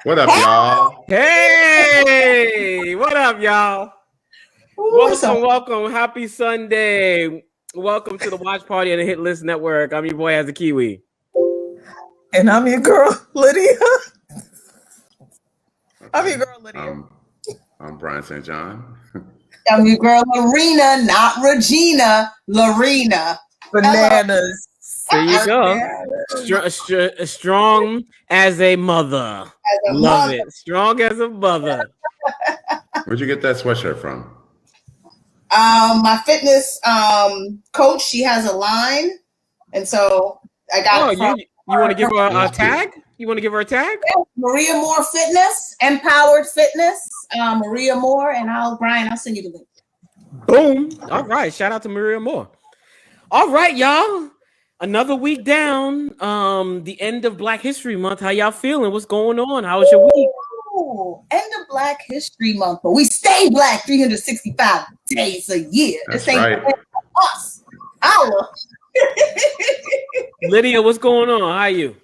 What up, y'all? Hey, what up, y'all? Welcome. Happy Sunday. Welcome to the Watch Party on the Hit List Network. I'm your boy, As a Kiwi. And I'm your girl, Lydia. I'm Brian St. John. I'm your girl, Lorena, not Regina, Lorena. Bananas. There you go. Strong as a mother. Love it. Strong as a mother. Where'd you get that sweatshirt from? My fitness coach, she has a line, and so I got it from. You want to give her a tag? You want to give her a tag? Yeah, Maria Moore Fitness, Empowered Fitness, Maria Moore, and Brian, I'll send you the link. Boom. All right. Shout out to Maria Moore. All right, y'all. Another week down. The end of Black History Month. How y'all feeling? What's going on? How was your week? Ooh, end of Black History Month, but we stay black 365 days a year. That's this ain't right. us. Our. Lydia, what's going on? How are you?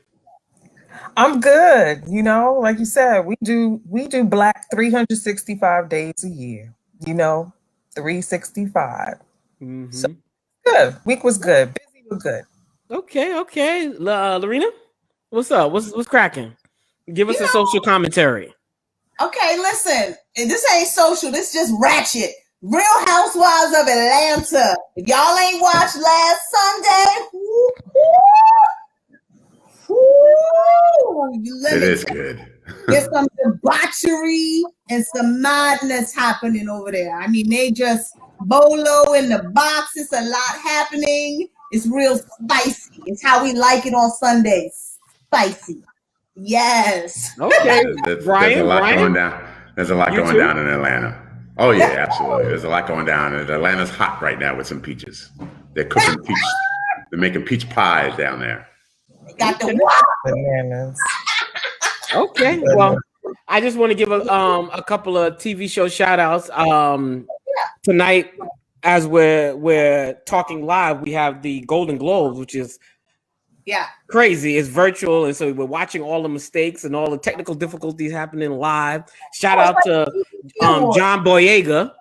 I'm good. You know, like you said, we do black 365 days a year. 365. Mm-hmm. So good. Week was good. Busy was good. Okay. Lorena, what's up? What's cracking? Give us a social commentary. Okay, listen. This ain't social. This just ratchet. Real Housewives of Atlanta. If y'all ain't watched last Sunday, It is good. There's some debauchery and some madness happening over there. I mean, they just bolo in the box. It's a lot happening. It's real spicy. It's how we like it on Sundays. Spicy. Yes. Okay. There's a lot going down. There's a lot going down in Atlanta. Oh yeah, absolutely. There's a lot going down. And Atlanta's hot right now with some peaches. They're cooking peach. They're making peach pies down there. They got the bananas. Okay. Well, I just want to give a couple of TV show shout outs. Tonight, as we're talking live, we have the Golden Globes, which is crazy. It's virtual, and so we're watching all the mistakes and all the technical difficulties happening live. Shout out to John Boyega.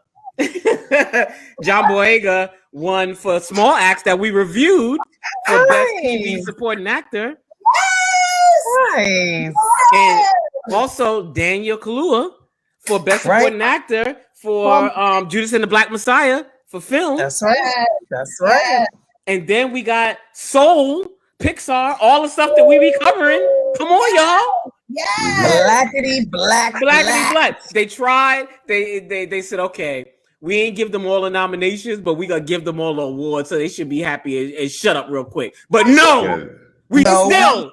John Boyega won for Small Acts that we reviewed for Best TV Supporting Actor. Nice. And also Daniel Kaluuya for Best Supporting Actor for Judas and the Black Messiah for film. That's right. And then we got Soul, Pixar, all the stuff that we be covering. Come on, y'all. Yeah. Black. They tried. They said, okay, we ain't give them all the nominations, but we gonna give them all the awards, so they should be happy and shut up real quick. But no. We still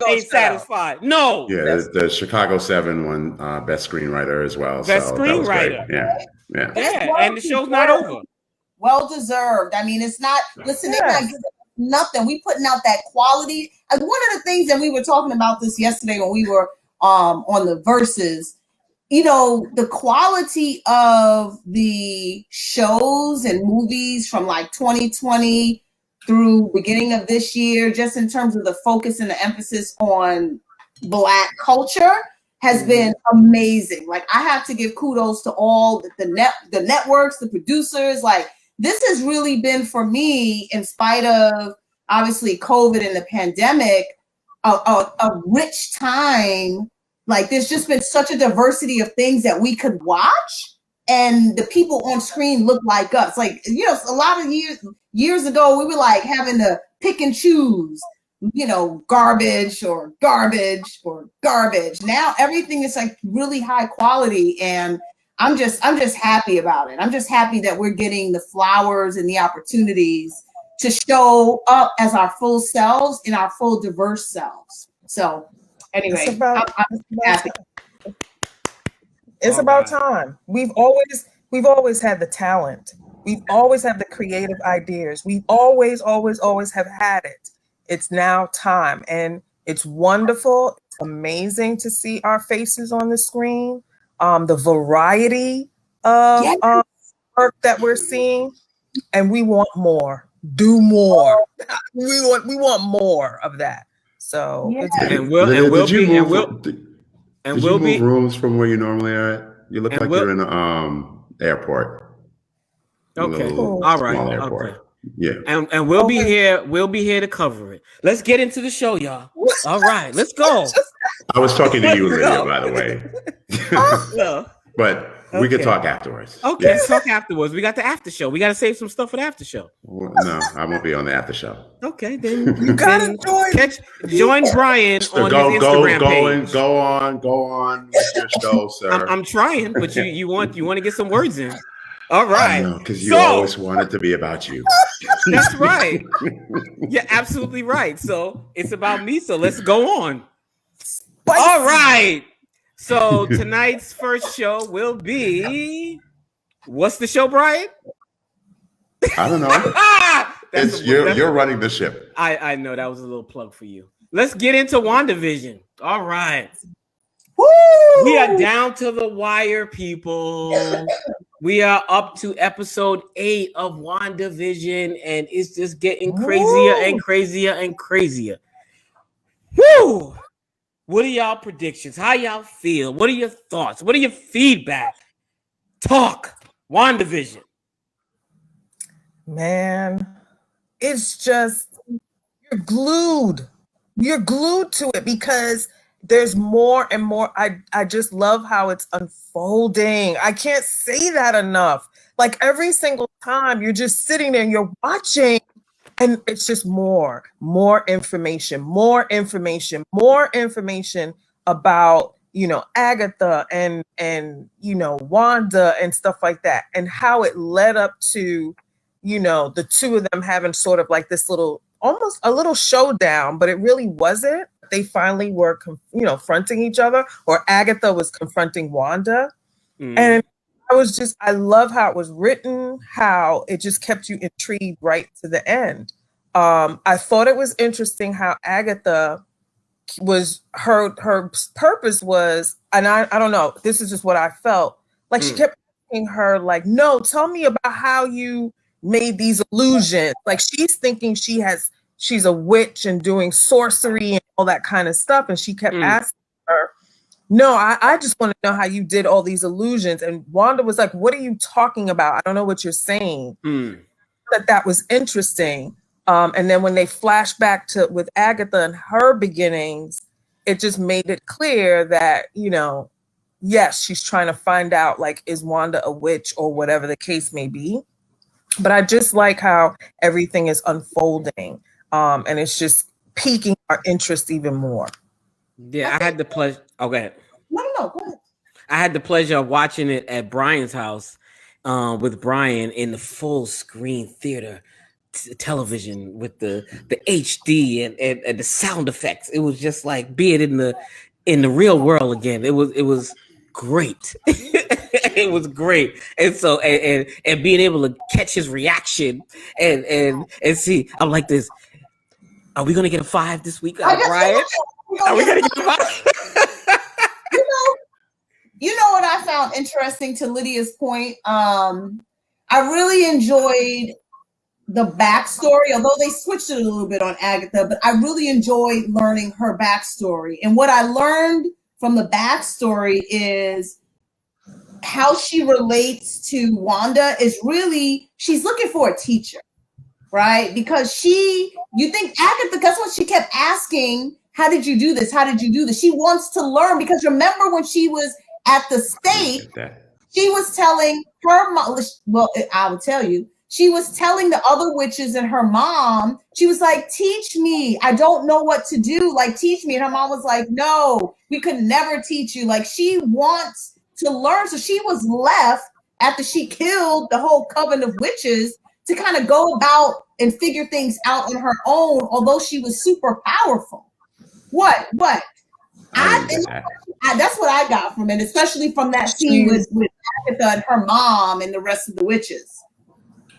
ain't satisfied. No. Yeah, the Chicago 7 won Best Screenwriter as well. Best Screenwriter. Yeah. And the show's not over. Well deserved. I mean, it's not. Listen, they're not giving nothing. We putting out that quality. One of the things that we were talking about this yesterday when we were on the Verses. The quality of the shows and movies from like 2020 through beginning of this year, just in terms of the focus and the emphasis on Black culture, has been amazing. Like, I have to give kudos to all the networks, the producers. Like, this has really been, for me, in spite of obviously COVID and the pandemic, a rich time. Like, there's just been such a diversity of things that we could watch, and the people on screen look like us. Like, a lot of years ago, we were like having to pick and choose, garbage or garbage or garbage. Now everything is like really high quality, and I'm just happy about it. I'm just happy that we're getting the flowers and the opportunities to show up as our full selves and our full diverse selves. So anyway, I'm happy. It's about time. We've always had the talent. We've always had the creative ideas. We've always have had it. It's now time, and it's wonderful. It's amazing to see our faces on the screen. The variety of work that we're seeing, and we want more. Do more. We want more of that. So Yeah. And we'll Did you be move? Did you move be rooms from where you normally are at? You look and like we'll you're in an airport. A okay. little All right. small Okay. airport. Yeah. And we'll be here. We'll be here to cover it. Let's get into the show, y'all. All right, let's go. I was talking to you, Let's Lydia, go. by the way. No. But we could Okay. talk afterwards. Okay, Yeah. let's talk afterwards. We got the after show. We got to save some stuff for the after show. Well, no, I won't be on the after show. Okay, then You gotta join Brian So on his Instagram page. go on with your show, sir. I'm trying, but you want to get some words in. All I right. know, because you always want it to be about you. That's right. You're absolutely right. So it's about me. So let's go on. All right. So tonight's first show will be, what's the show, Brian? I don't know. You're running the ship. I know that was a little plug for you. Let's get into WandaVision. All right. Woo! We are down to the wire, people. We are up to episode 8 of WandaVision, and it's just getting crazier and crazier and crazier. Woo! What are y'all predictions? How y'all feel? What are your thoughts? What are your feedback? Talk. WandaVision. Man, it's just, you're glued. You're glued to it because there's more and more. I just love how it's unfolding. I can't say that enough. Like every single time you're just sitting there and you're watching, and it's just more information about, Agatha and Wanda and stuff like that, and how it led up to, the two of them having sort of like this little, almost a little showdown, but it really wasn't. They finally were, confronting each other, or Agatha was confronting Wanda. And I love how it was written, how it just kept you intrigued right to the end. I thought it was interesting how Agatha was, her purpose was, and I don't know, this is just what I felt, like she kept asking her, like, no, tell me about how you made these illusions. Like she's thinking she's a witch and doing sorcery and all that kind of stuff. And she kept asking her, no, I just want to know how you did all these illusions. And Wanda was like, what are you talking about? I don't know what you're saying. That was interesting. And then when they flash back to with Agatha and her beginnings, it just made it clear that, yes, she's trying to find out, like, is Wanda a witch or whatever the case may be. But I just like how everything is unfolding. And it's just piquing our interest even more. Yeah, I had the pleasure. Oh, go ahead. No, go ahead. I had the pleasure of watching it at Brian's house with Brian in the full screen theater television with the HD and the sound effects. It was just like being in the real world again. It was great. It was great. And so and being able to catch his reaction and see, I'm like this. Are we gonna get a 5 this week, Brian? Are we gonna get a 5? You know what I found interesting, to Lydia's point? I really enjoyed the backstory, although they switched it a little bit on Agatha, but I really enjoyed learning her backstory. And what I learned from the backstory is how she relates to Wanda is really, she's looking for a teacher, right? Because you think Agatha, that's what she kept asking, how did you do this? How did you do this? She wants to learn, because remember when she was at the stake, she was telling her mom, well, I will tell you, she was telling the other witches and her mom, she was like, teach me. I don't know what to do. Like, teach me. And her mom was like, no, we could never teach you. Like, she wants to learn. So she was left after she killed the whole coven of witches to kind of go about and figure things out on her own, although she was super powerful. What? That's what I got from it, especially from that scene with Agatha and her mom and the rest of the witches.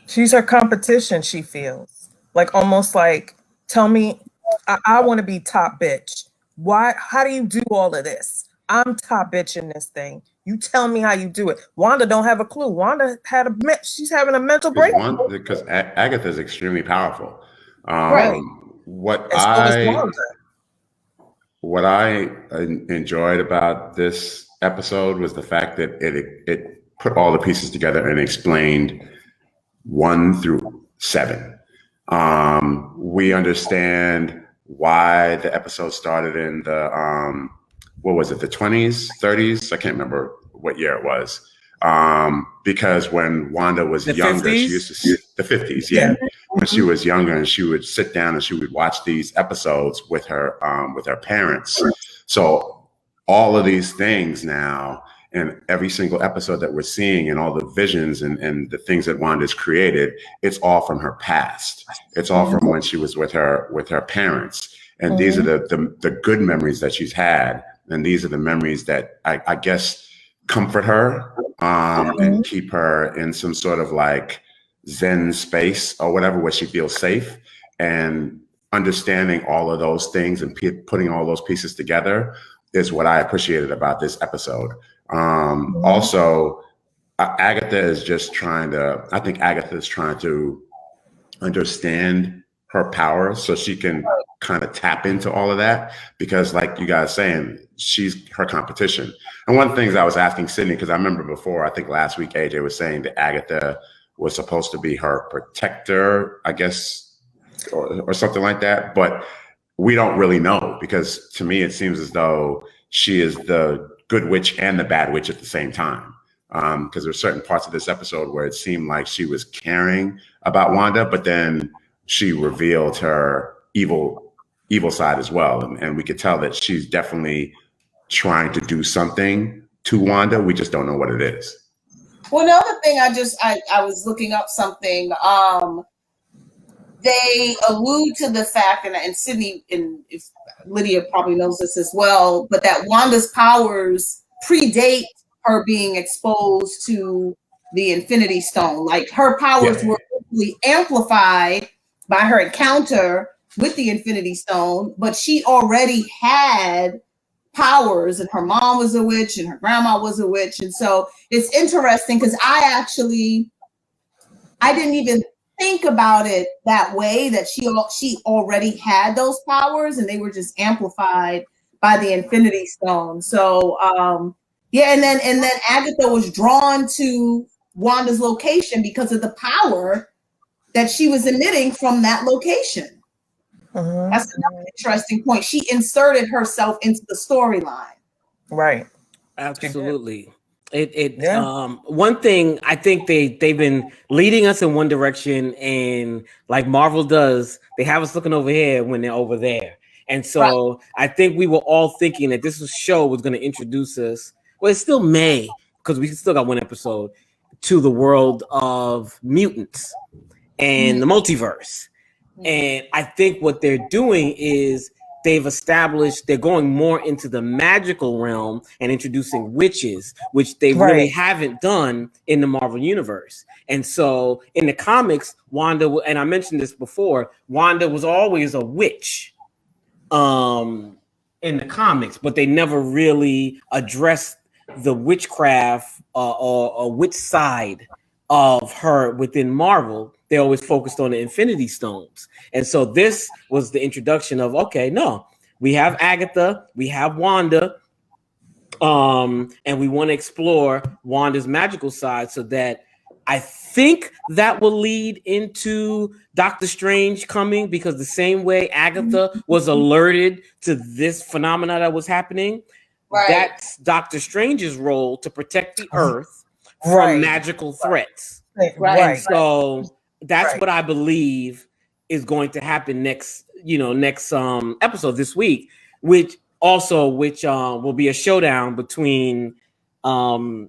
She's her competition, she feels. Like, almost like, tell me, I want to be top bitch. Why? How do you do all of this? I'm top bitch in this thing. You tell me how you do it. Wanda don't have a clue. Wanda she's having a mental break. Because Agatha is extremely powerful. Right. what I enjoyed about this episode was the fact that it put all the pieces together and explained 1 through 7. We understand why the episode started in the what was it, the 20s, 30s? I can't remember what year it was. Because when Wanda was younger, 50s? she used to see the 50s, yeah. When she was younger, and she would sit down and she would watch these episodes with her parents. So all of these things now, and every single episode that we're seeing, and all the visions and the things that Wanda's created, it's all from her past. It's all from when she was with her parents. And these are the good memories that she's had, and these are the memories that I guess comfort her and keep her in some sort of like Zen space or whatever, where she feels safe. And understanding all of those things and putting all those pieces together is what I appreciated about this episode. Also, Agatha is just I think Agatha is trying to understand her power so she can kind of tap into all of that, because like you guys saying, she's her competition. And one of the things I was asking Sydney, because I remember before, I think last week AJ was saying that Agatha was supposed to be her protector, I guess, or something like that. But we don't really know, because to me, it seems as though she is the good witch and the bad witch at the same time. Because there's certain parts of this episode where it seemed like she was caring about Wanda, but then she revealed her evil side as well. And we could tell that she's definitely trying to do something to Wanda. We just don't know what it is. Well, another thing, I was looking up something. They allude to the fact, and Sydney, and if Lydia probably knows this as well, but that Wanda's powers predate her being exposed to the Infinity Stone. Like, her powers were really amplified by her encounter with the Infinity Stone, but she already had powers, and her mom was a witch and her grandma was a witch. And so it's interesting, because I didn't even think about it that way, that she already had those powers and they were just amplified by the Infinity Stone. So and then Agatha was drawn to Wanda's location because of the power that she was emitting from that location. That's another interesting point. She inserted herself into the storyline. Right. Absolutely. One thing, I think they've been leading us in one direction, and like Marvel does, they have us looking over here when they're over there. And so I think we were all thinking that this show was going to introduce us. Well, it still may, because we still got one episode, to the world of mutants and the multiverse. And I think what they're doing is they've established, they're going more into the magical realm and introducing witches, which they really haven't done in the Marvel universe. And so in the comics, Wanda, and I mentioned this before, Wanda was always a witch in the comics, but they never really addressed the witchcraft or witch side of her within Marvel. They always focused on the Infinity Stones. And so this was the introduction of, okay, no, we have Agatha, we have Wanda, and we want to explore Wanda's magical side, so that I think that will lead into Doctor Strange coming, because the same way Agatha was alerted to this phenomena that was happening, that's Doctor Strange's role to protect the Earth from magical threats. And so that's what I believe is going to happen next episode this week, which will be a showdown between Wanda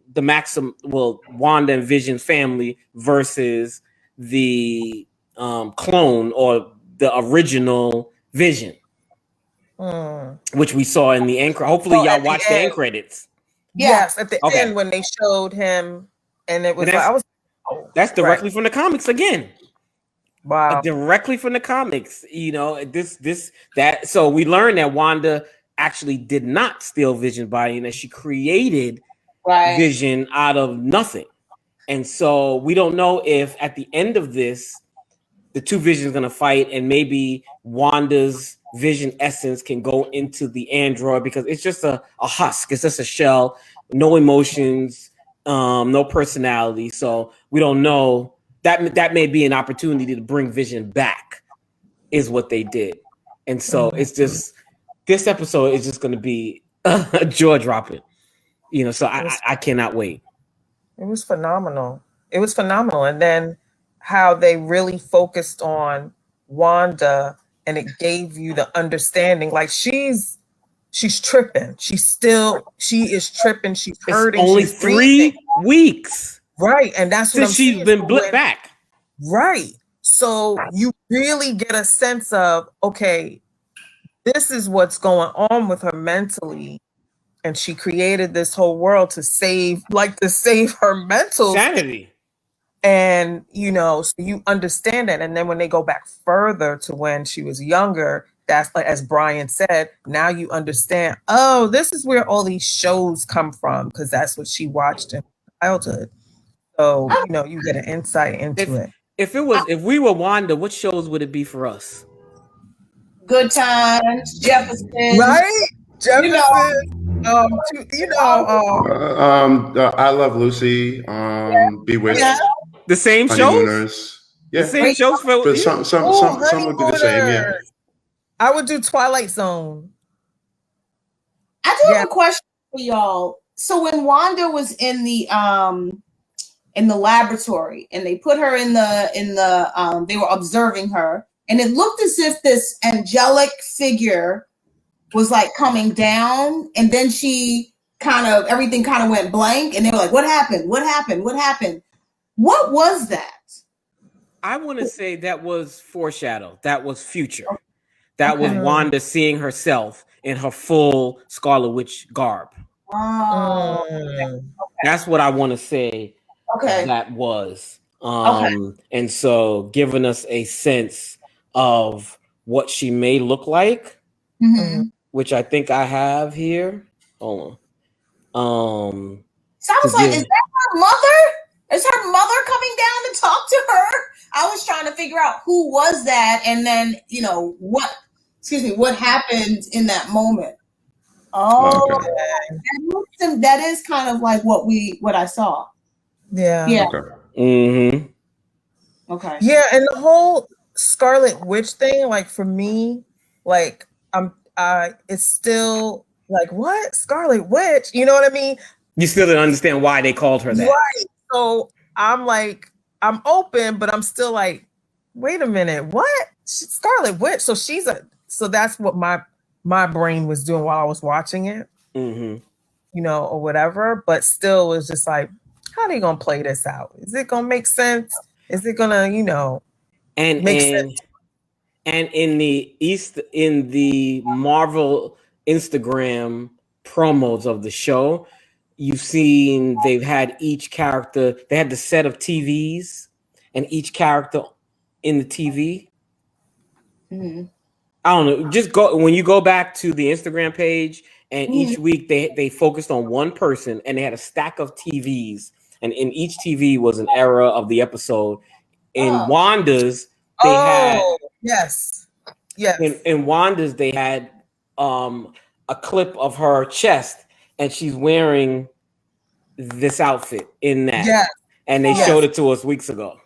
and Vision family versus the clone, or the original Vision, which we saw in the end. Hopefully y'all watched the end credits. Yes, at the end when they showed him, and it was that's directly from the comics again. Wow. Directly from the comics. So we learned that Wanda actually did not steal Vision's body, and that she created Vision out of nothing. And so we don't know if at the end of this, the two Visions are going to fight, and maybe Wanda's Vision essence can go into the android, because it's just a husk. It's just a shell, no emotions, no personality. So we don't know. That may be an opportunity to bring Vision back, is what they did. And so it's just, this episode is just going to be jaw dropping, so I cannot wait. It was phenomenal. It was phenomenal. And then how they really focused on Wanda, and it gave you the understanding, like she's tripping. She is tripping. She's hurting. It's only she's 3 breathing. weeks. Right. And that's what since she's been blipped back. Right. So you really get a sense of, okay, this is what's going on with her mentally. And she created this whole world to save her mental sanity. And, so you understand that. And then when they go back further to when she was younger, that's like, as Brian said, now you understand, oh, this is where all these shows come from, because that's what she watched in childhood. So, you get an insight into it. If we were Wanda, what shows would it be for us? Good Times, Jefferson. Right? Jefferson. I Love Lucy. Bewitched. Yeah. The same shows. Yeah. The same shows for but some would be the same. Yeah. I would do Twilight Zone. I do have a question for y'all. So when Wanda was in the laboratory and they put her in the they were observing her, and it looked as if this angelic figure was like coming down, and then everything kind of went blank, and they were like, what happened? What happened? What happened? What was that? I want to say that was foreshadow. That was future. That was Wanda seeing herself in her full Scarlet Witch garb. Oh, okay. That's what I want to say. Okay. That was. And so giving us a sense of what she may look like, which I think I have here. Hold on. So I was like, is that her mother? Is her mother coming down to talk to her? I was trying to figure out who was that, and then what happened in that moment. Oh, okay. That is kind of like what I saw. Yeah. Yeah. Okay. Okay. Yeah, and the whole Scarlet Witch thing, like for me, like it's still like, what? Scarlet Witch? You know what I mean? You still didn't understand why they called her that. Right. So I'm open, but I'm still like, wait a minute, what? Scarlet Witch. So that's what my brain was doing while I was watching it. Or whatever. But still it was just like, how are they gonna play this out? Is it gonna make sense? Is it gonna, make sense? And in the Marvel Instagram promos of the show, you've seen they've had each character, they had the set of TVs and each character in the TV. I don't know. Just when you go back to the Instagram page, and each week they focused on one person, and they had a stack of TVs, and in each TV was an era of the episode. In Wanda's, they had yes. In Wanda's, they had a clip of her chest, and she's wearing this outfit in that. Yeah. And they showed it to us weeks ago.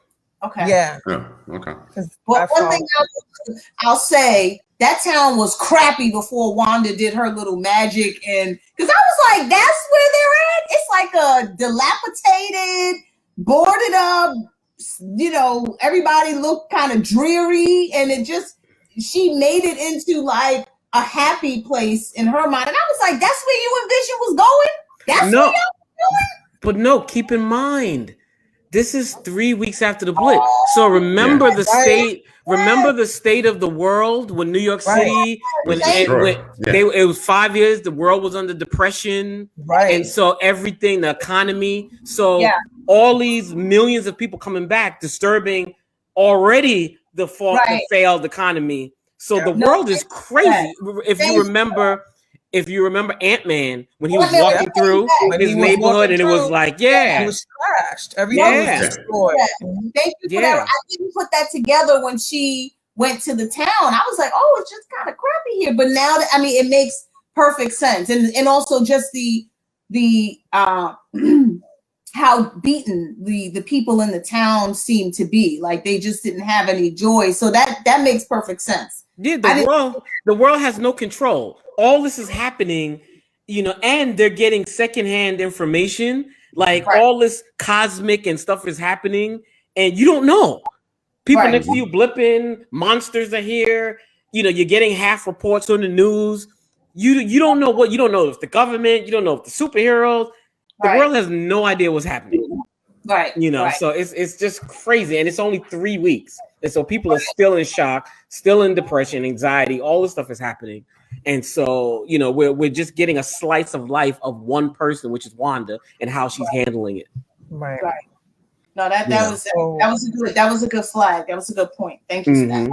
Okay. Yeah. Oh, okay. Well, one thing I'll say, that town was crappy before Wanda did her little magic, and because I was like, that's where they're at. It's like a dilapidated, boarded up. Everybody looked kind of dreary, and she made it into like a happy place in her mind. And I was like, that's where you and Vision was going? That's where y'all was going? But no, keep in mind, this is 3 weeks after the blip. So remember the state. Remember the state of the world when New York City, it was 5 years, the world was under depression. Right. And so everything, the economy. So all these millions of people coming back, disturbing already the failed economy. So the world is crazy. If you remember Ant-Man, when he was walking through his neighborhood, and it was like, it was trashed. Everything was destroyed. Thank you for that. I didn't put that together when she went to the town, I was like, oh, it's just kind of crappy here. But now that, I mean, it makes perfect sense. And also just the how beaten the people in the town seemed to be. Like they just didn't have any joy. So that makes perfect sense. Yeah, the world has no control. All this is happening, and they're getting secondhand information. Like all this cosmic and stuff is happening, and you don't know. People next to you blipping, monsters are here. You're getting half reports on the news. You don't know what, you don't know if the government, you don't know if the superheroes. The world has no idea what's happening. Right. So it's just crazy. And it's only 3 weeks. And so people are still in shock, still in depression, anxiety, all this stuff is happening. And so, we're just getting a slice of life of one person, which is Wanda, and how she's handling it. Right. No, that was a good flag. That was a good point. Thank you for that.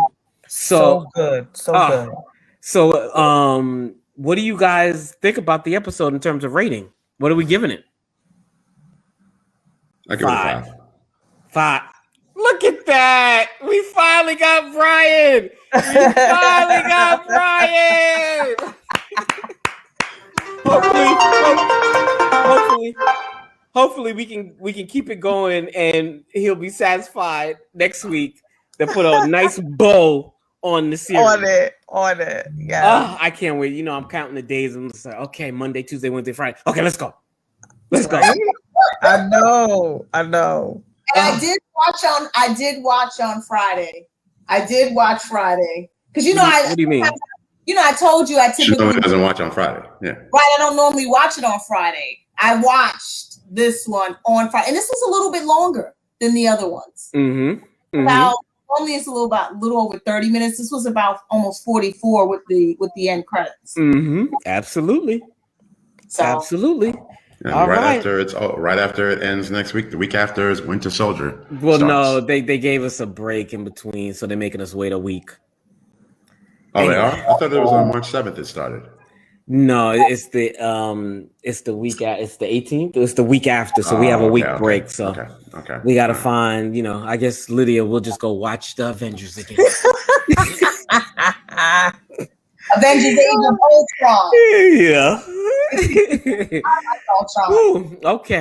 So good. Good. So what do you guys think about the episode in terms of rating? What are we giving it? I give it a 5. Look at that. We finally got Brian. Hopefully we can keep it going and he'll be satisfied next week to put a nice bow on the series. On it. Yeah. I can't wait. I'm counting the days. I'm just like, okay, Monday, Tuesday, Wednesday, Friday. Okay, let's go. I know. And I did watch on Friday. Because what do you mean? I told you I She typically normally doesn't watch on Friday. Yeah. Right. I don't normally watch it on Friday. I watched this one on Friday, and this was a little bit longer than the other ones. About normally it's a little over 30 minutes. This was about almost 44 with the end credits. Absolutely. So, absolutely. And right after it ends next week, the week after is Winter Soldier. Well, starts. no, they gave us a break in between, so they're making us wait a week. Oh, they are? I thought it was on March 7th it started. No, it's the week it's the 18th. It's the week after, so we have a week break. So we gotta find, I guess Lydia will just go watch the Avengers again. Avengers Age of Ultron. Yeah. I like Ultron. Okay.